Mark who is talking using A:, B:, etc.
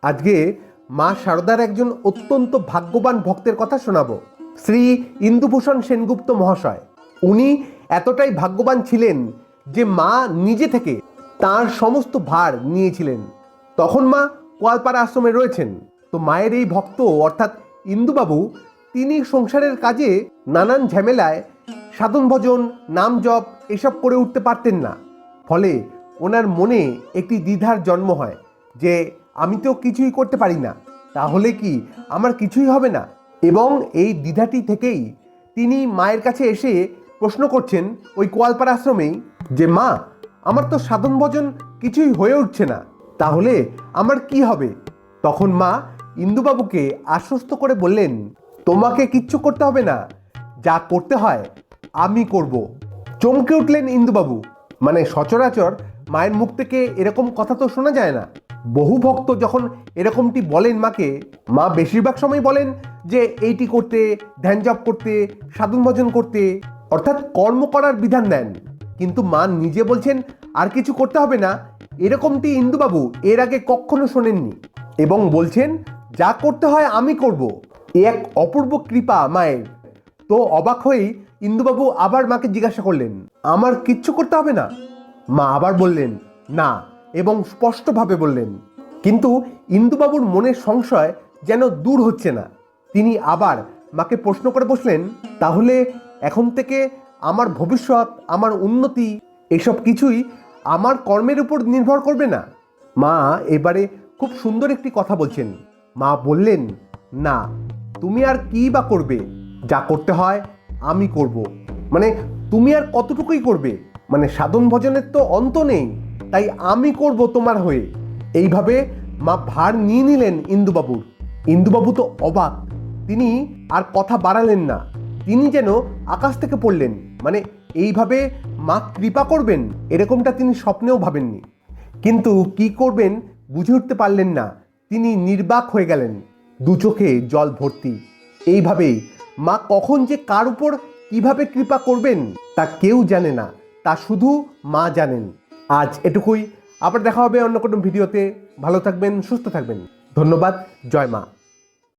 A: আজকে মা শারদার একজন অত্যন্ত ভাগ্যবান ভক্তের কথা শোনাবো। শ্রী ইন্দুভূষণ সেনগুপ্ত মহাশয়। উনি এতটাই ভাগ্যবান ছিলেন যে মা নিজে থেকে তার সমস্ত ভার নিয়েছিলেন। তখন মা কোয়ালপাড়া আশ্রমে রয়েছেন। তো মায়ের এই ভক্ত অর্থাৎ ইন্দুবাবু, তিনি সংসারের কাজে নানান ঝামেলায় সাধন ভজন, নাম জপ এসব করে উঠতে পারতেন না। ফলে ওনার মনে একটি দ্বিধার জন্ম হয় যে আমি তো কিছুই করতে পারি না, তাহলে কি আমার কিছুই হবে না। এবং এই দ্বিধাটি থেকেই তিনি মায়ের কাছে এসে প্রশ্ন করছেন ওই কোয়ালপাড়া আশ্রমেই যে মা, আমার তো সাধন ভজন কিছুই হয়ে উঠছে না, তাহলে আমার কি হবে? তখন মা ইন্দুবাবুকে আশ্বস্ত করে বললেন, তোমাকে কিচ্ছু করতে হবে না, যা করতে হয় আমি করব। চমকে উঠলেন ইন্দুবাবু। মানে সচরাচর মায়ের মুখ থেকে এরকম কথা তো শোনা যায় না। বহু ভক্ত যখন এরকমটি বলেন মাকে, মা বেশিরভাগ সময় বলেন যে এইটি করতে, ধ্যান জপ করতে, সাধন ভজন করতে, অর্থাৎ কর্ম করার বিধান দেন। কিন্তু মা নিজে বলছেন আর কিছু করতে হবে না, এরকমটি ইন্দুবাবু এর আগে কখনো শোনেননি। এবং বলছেন যা করতে হয় আমি করব। এ এক অপূর্ব কৃপা মায়ের। তো অবাক হয়েই ইন্দুবাবু আবার মাকে জিজ্ঞাসা করলেন, আমার কিচ্ছু করতে হবে না? মা আবার বললেন না, এবং স্পষ্টভাবে বললেন। কিন্তু ইন্দুবাবুর মনের সংশয় যেন দূর হচ্ছে না। তিনি আবার মাকে প্রশ্ন করে বসলেন, তাহলে এখন থেকে আমার ভবিষ্যৎ, আমার উন্নতি এসব কিছুই আমার কর্মের উপর নির্ভর করবে না? মা এবারে খুব সুন্দর একটি কথা বলছেন। মা বললেন, না, তুমি আর কি বা করবে, যা করতে হয় আমি করব। মানে তুমি আর কতটুকুই করবে, মানে সাধন ভজনের তো অন্ত নেই, তাই আমি করব তোমার হয়ে। এইভাবে মা ভার নিয়ে নিলেন ইন্দুবাবুর। ইন্দুবাবু তো অবাক। তিনি আর কথা বাড়ালেন না। তিনি যেন আকাশ থেকে পড়লেন। মানে এইভাবে মা কৃপা করবেন এরকমটা তিনি স্বপ্নেও ভাবেননি। কিন্তু কি করবেন বুঝে উঠতে পারলেন না। তিনি নির্বাক হয়ে গেলেন, দু চোখে জল ভর্তি। এইভাবেই মা কখন যে কার উপর কিভাবে কৃপা করবেন তা কেউ জানে না, তা শুধু মা জানেন। আজ এটুকুই। আবার দেখা হবে অন্য কোনো ভিডিওতে। ভালো থাকবেন, সুস্থ থাকবেন। ধন্যবাদ। জয় মা।